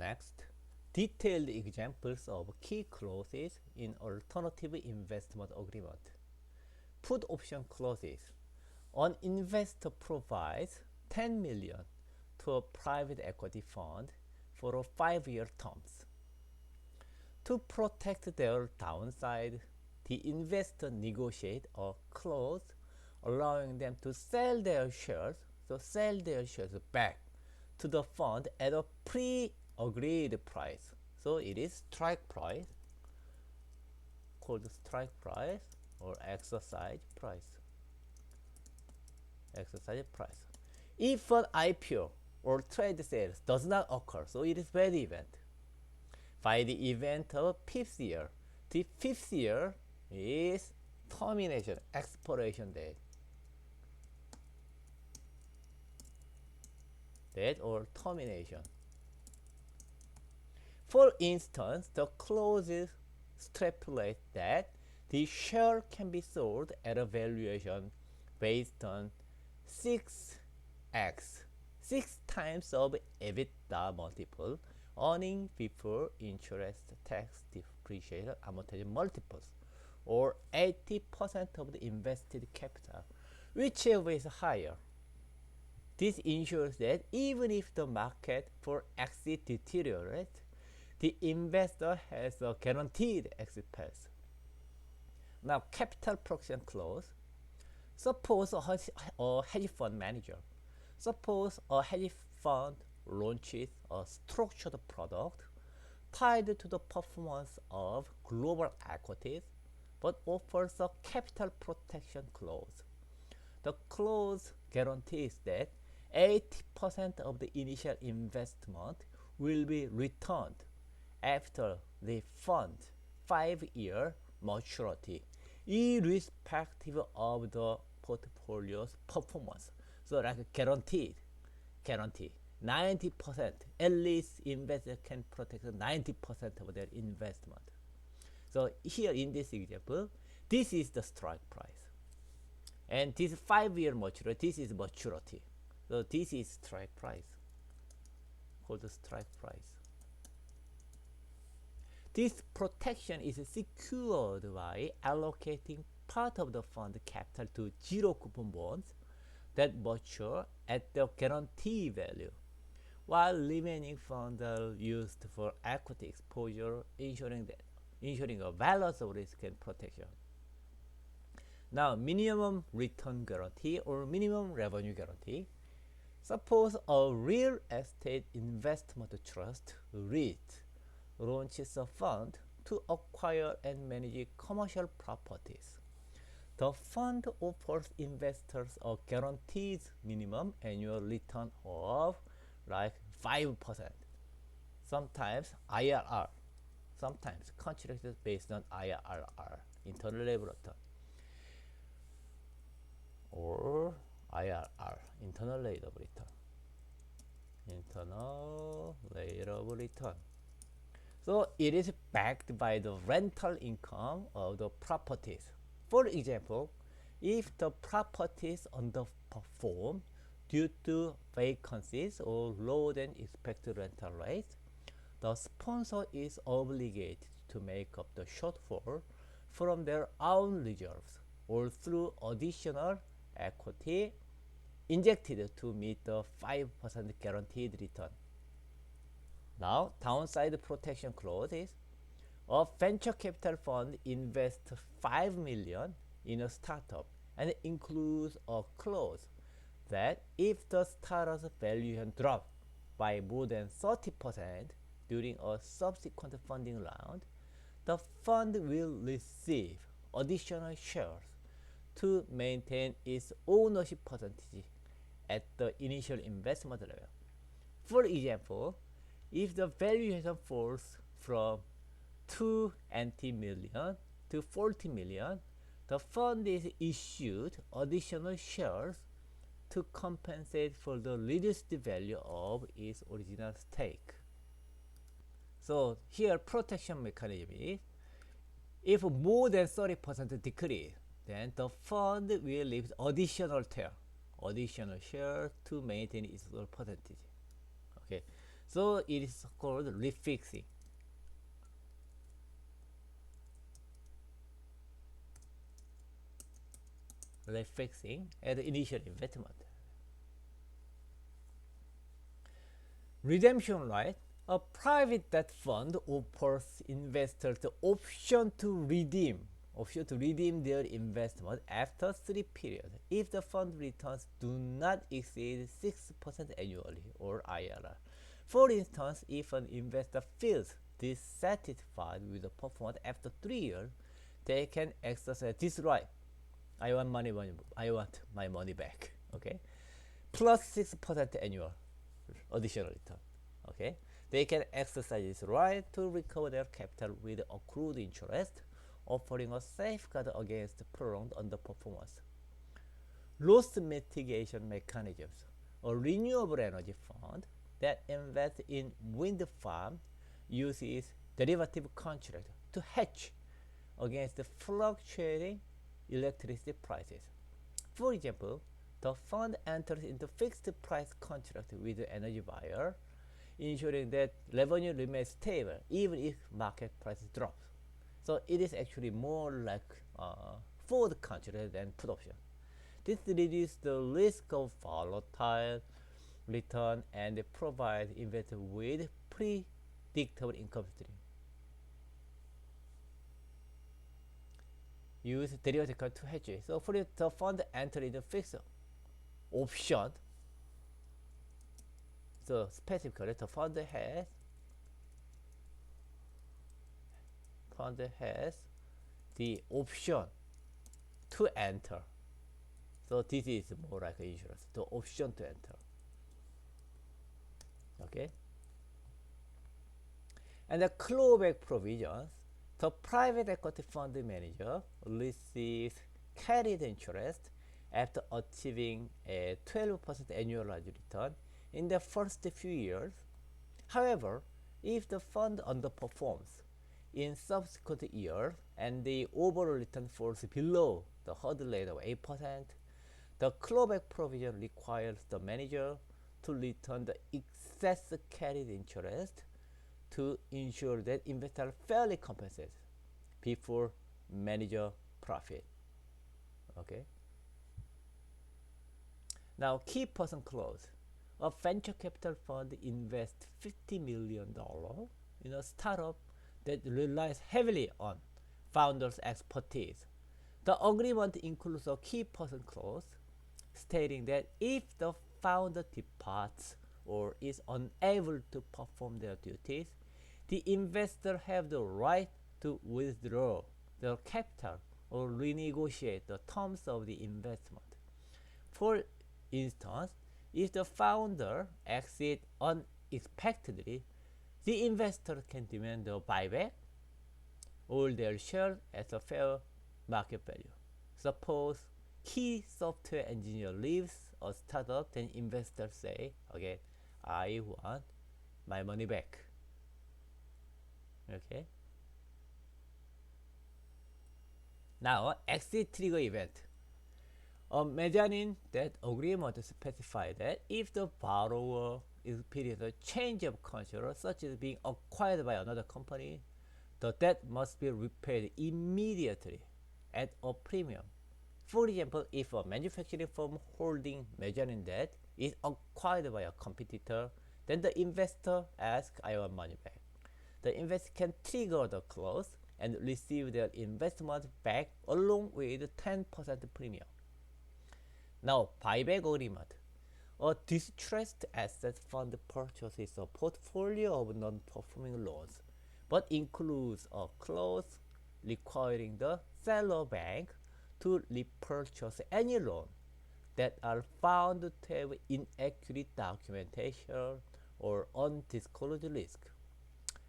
Next, detailed examples of key clauses in alternative investment agreement. Put option clauses. An investor provides 10 million to a private equity fund for a 5-year terms. To protect their downside, the investor negotiate a clause allowing them to sell their shares, back to the fund at a pre-agreed price. So it is strike price, called strike price or exercise price. If an IPO or trade sales does not occur, so it is bad event. By the event of fifth year, the fifth year is termination, expiration date. Or termination. For instance, the clauses stipulate that the share can be sold at a valuation based on 6x, 6 times of EBITDA multiple, earning before interest, tax, depreciation, amortization multiples, or 80% of the invested capital, whichever is higher. This ensures that even if the market for exit deteriorates, the investor has a guaranteed exit path. Now, capital protection clause. Suppose a hedge fund manager. Suppose a hedge fund launches a structured product tied to the performance of global equities, but offers a capital protection clause. The clause guarantees that 80% of the initial investment will be returned after the fund's 5-year maturity, irrespective of the portfolio's performance. So like guaranteed, 90%, at least investor can protect 90% of their investment. So here in this example, this is the strike price. And this 5-year maturity, this is maturity. So this is strike price, called the strike price. This protection is secured by allocating part of the fund capital to zero coupon bonds that mature at the guarantee value, while remaining funds are used for equity exposure, ensuring a balance of risk and protection. Now, minimum return guarantee or minimum revenue guarantee. Suppose a real estate investment trust, REIT, launches a fund to acquire and manage commercial properties. The fund offers investors a guaranteed minimum annual return of like 5%, sometimes IRR, sometimes contracted based on IRR, internal rate of return, or IRR, internal rate of return. So it is backed by the rental income of the properties. For example, if the properties underperform due to vacancies or lower than expected rental rates, the sponsor is obligated to make up the shortfall from their own reserves or through additional equity injected to meet the 5% guaranteed return. Now, downside protection clause is a venture capital fund invests 5 million in a startup and includes a clause that if the startup's valuation drops by more than 30% during a subsequent funding round, the fund will receive additional shares to maintain its ownership percentage at the initial investment level. For example, if the valuation falls from 20 million to 40 million, the fund is issued additional shares to compensate for the reduced value of its original stake. So here protection mechanism is if more than 30% decrease, then the fund will leave additional shares to maintain its percentage. Okay, So it is called refixing. Refixing at the initial investment. Redemption right. A private debt fund offers investors the option to redeem their investment after 3 periods if the fund returns do not exceed 6% annually or IRR. For instance, if an investor feels dissatisfied with the performance after 3 years, they can exercise this right. I want my money back. Okay, plus 6% annual additional return. Okay, they can exercise this right to recover their capital with accrued interest, offering a safeguard against prolonged underperformance. Loss mitigation mechanisms. A renewable energy fund that invests in wind farm uses derivative contract to hedge against the fluctuating electricity prices. For example, the fund enters into fixed price contract with the energy buyer, ensuring that revenue remains stable even if market prices drop. So it is actually more like forward contract than put option. This reduces the risk of volatile return and provides investors with predictable income stream. Use derivative to hedge it. So for the fund enter into fixed option. So specifically, the fund has the option to enter. So this is more like insurance. The option to enter. Okay. And the clawback provisions. The private equity fund manager receives carried interest after achieving a 12% annualized return in the first few years. However, if the fund underperforms in subsequent years and the overall return falls below the hurdle rate of 8%, the clawback provision requires the manager to return the excess carried interest to ensure that investors are fairly compensated before manager profit. Okay. Now, key person clause. A venture capital fund invests $50 million in a startup that relies heavily on founders' expertise. The agreement includes a key person clause stating that if the founder departs or is unable to perform their duties, the investor have the right to withdraw their capital or renegotiate the terms of the investment. For instance, if the founder exits unexpectedly, the investor can demand a buyback all their shares at a fair market value. Suppose key software engineer leaves a startup, then investors say, okay, I want my money back. Okay. Now, exit trigger event. A mezzanine debt agreement specifies that if the borrower experiences a change of control, such as being acquired by another company, the debt must be repaid immediately at a premium. For example, if a manufacturing firm holding mezzanine debt is acquired by a competitor, then the investor asks, I want money back. The investor can trigger the clause and receive their investment back along with 10% premium. Now, buyback agreement. A distressed asset fund purchases a portfolio of non-performing loans, but includes a clause requiring the seller bank to repurchase any loan that are found to have inaccurate documentation or undisclosed risk.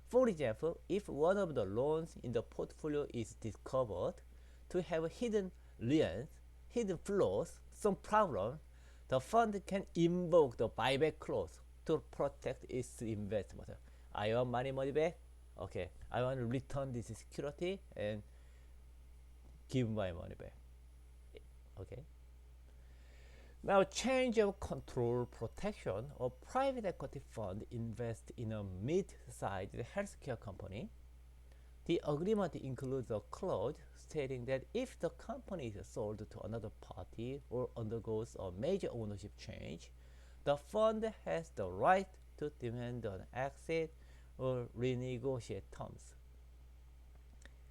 For example, if one of the loans in the portfolio is discovered to have hidden liens, hidden flaws, some problem, the fund can invoke the buyback clause to protect its investment. I want money back. Okay, I want to return this security and give my money back. Okay. Now, change of control protection. A private equity fund invests in a mid-sized healthcare company. The agreement includes a clause stating that if the company is sold to another party or undergoes a major ownership change, the fund has the right to demand an exit or renegotiate terms.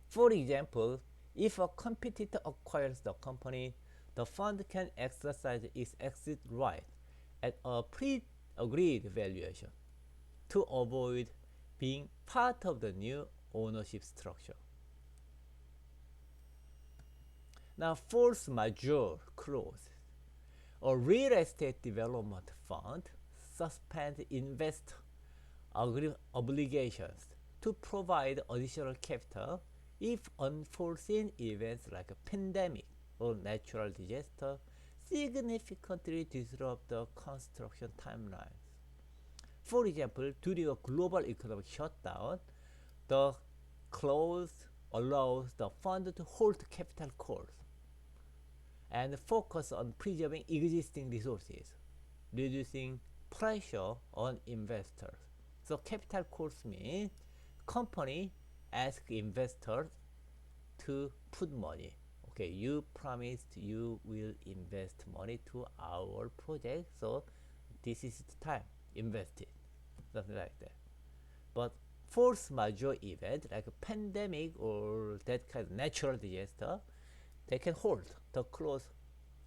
For example, if a competitor acquires the company, the fund can exercise its exit right at a pre-agreed valuation to avoid being part of the new ownership structure. Now, force majeure clause. A real estate development fund suspends investor obligations to provide additional capital if unforeseen events like a pandemic or natural disaster significantly disrupt the construction timelines. For example, during a global economic shutdown, the clause allows the fund to hold capital calls and focus on preserving existing resources, reducing pressure on investors. So capital calls mean company ask investors to put money. Okay, you promised you will invest money to our project, so this is the time. Invest it. Something like that. But force majeure event like a pandemic or that kind of natural disaster, they can hold. The clause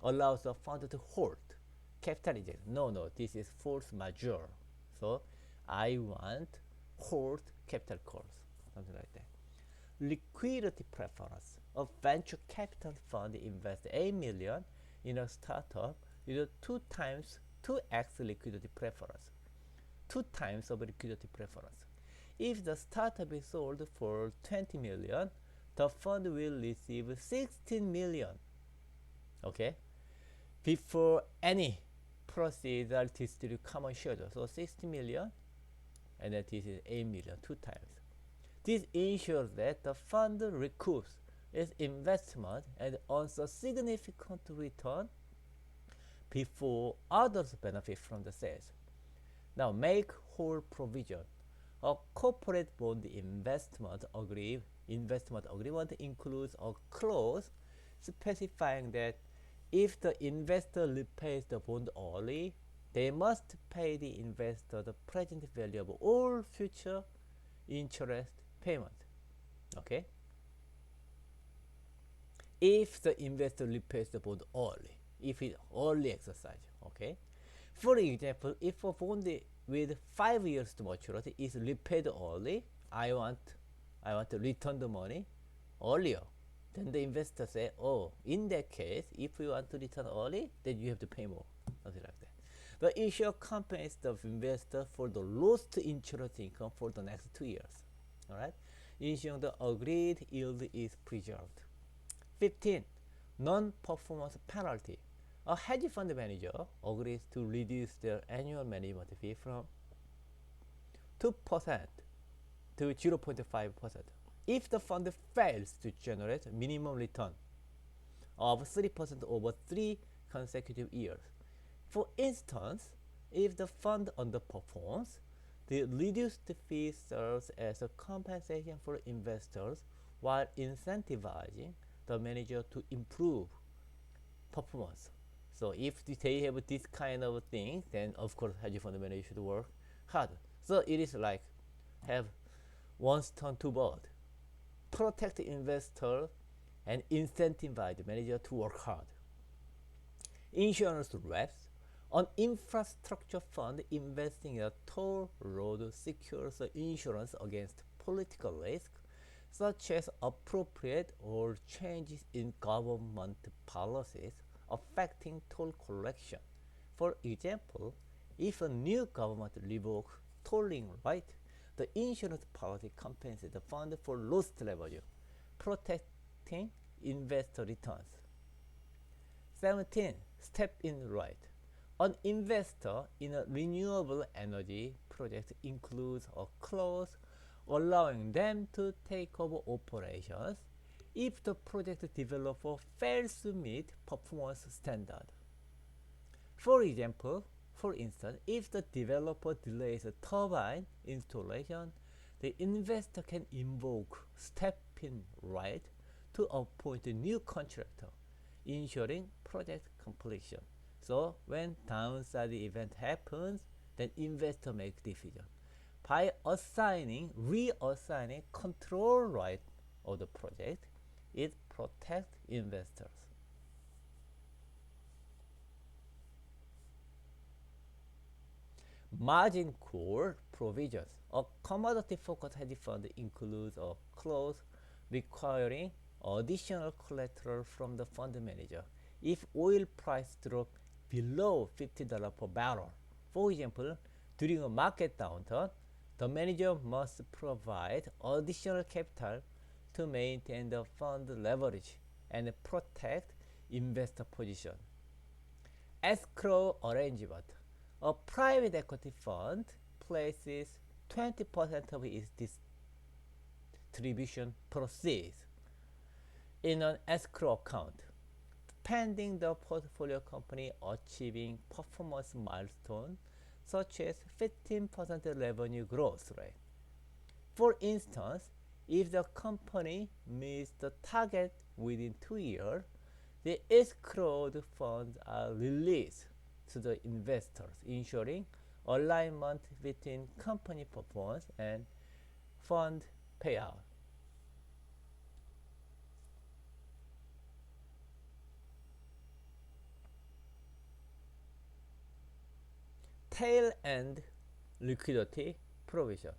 allows the fund to hold capital injection. No, no, this is force majeure. So I want hold capital calls, something like that. Liquidity preference. A venture capital fund invests 8 million in a startup with a 2x liquidity preference. 2 times of liquidity preference. If the startup is sold for 20 million, the fund will receive 16 million. Okay? Before any proceeds are distributed common shareholders. So 60 million and then this is 8 million, 2 times. This ensures that the fund recoups its investment and earns a significant return before others benefit from the sales. Now, make whole provision. A corporate bond investment agreement includes a clause specifying that if the investor repays the bond early, they must pay the investor the present value of all future interest payment. Okay? If the investor repays the bond early, if it early exercise, okay? For example, if a bond with 5 years to maturity is repaid early, I want to return the money earlier. Then the investor say, oh, in that case, if you want to return early, then you have to pay more, something like that. The issuer compensates the investor for the lost interest income for the next 2 years. All right, ensuring the agreed yield is preserved. 15. Non-performance penalty. A hedge fund manager agrees to reduce their annual management fee from 2% to 0.5% if the fund fails to generate minimum return of 3% over 3 consecutive years. For instance, if the fund underperforms, the reduced fee serves as a compensation for investors while incentivizing the manager to improve performance. So if they have this kind of thing, then of course hedge fund manager should work hard. So it is like have one stone, two birds. Protect the investor and incentivize the manager to work hard. Insurance reps. An infrastructure fund investing in a toll road secures insurance against political risk, such as appropriate or changes in government policies affecting toll collection. For example, if a new government revokes tolling right, the insurance policy compensates the fund for lost revenue, protecting investor returns. 17. Step in right. An investor in a renewable energy project includes a clause allowing them to take over operations if the project developer fails to meet performance standard. For example, for instance, if the developer delays a turbine installation, the investor can invoke step-in right to appoint a new contractor, ensuring project completion. So when downside event happens, then investor makes decision. By reassigning control right of the project, it protects investors. Margin call provisions. A commodity-focused hedge fund includes a clause requiring additional collateral from the fund manager if oil price drops below $50 per barrel. For example, during a market downturn, the manager must provide additional capital to maintain the fund leverage and protect investor position. Escrow arrangement. A private equity fund places 20% of its distribution proceeds in an escrow account, pending the portfolio company achieving performance milestones such as 15% revenue growth rate. For instance, if the company meets the target within 2 years, the escrowed funds are released to the investors, ensuring alignment between company performance and fund payout. Tail end liquidity provision.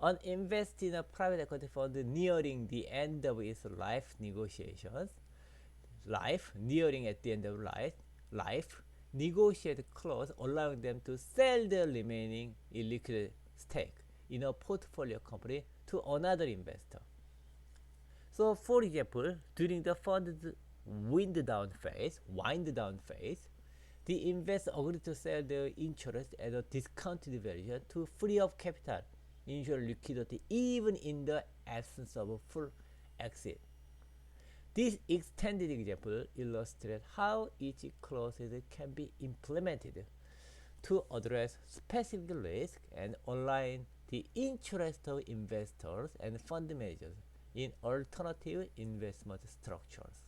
An investor in a private equity fund nearing the end of its life negotiations, nearing at the end of life, negotiate clause allowing them to sell their remaining illiquid stake in a portfolio company to another investor. So, for example, during the fund's wind down phase, the investor agreed to sell their interest at a discounted valuation to free up capital, ensure liquidity even in the absence of a full exit. This extended example illustrates how each clause can be implemented to address specific risks and align the interest of investors and fund managers in alternative investment structures.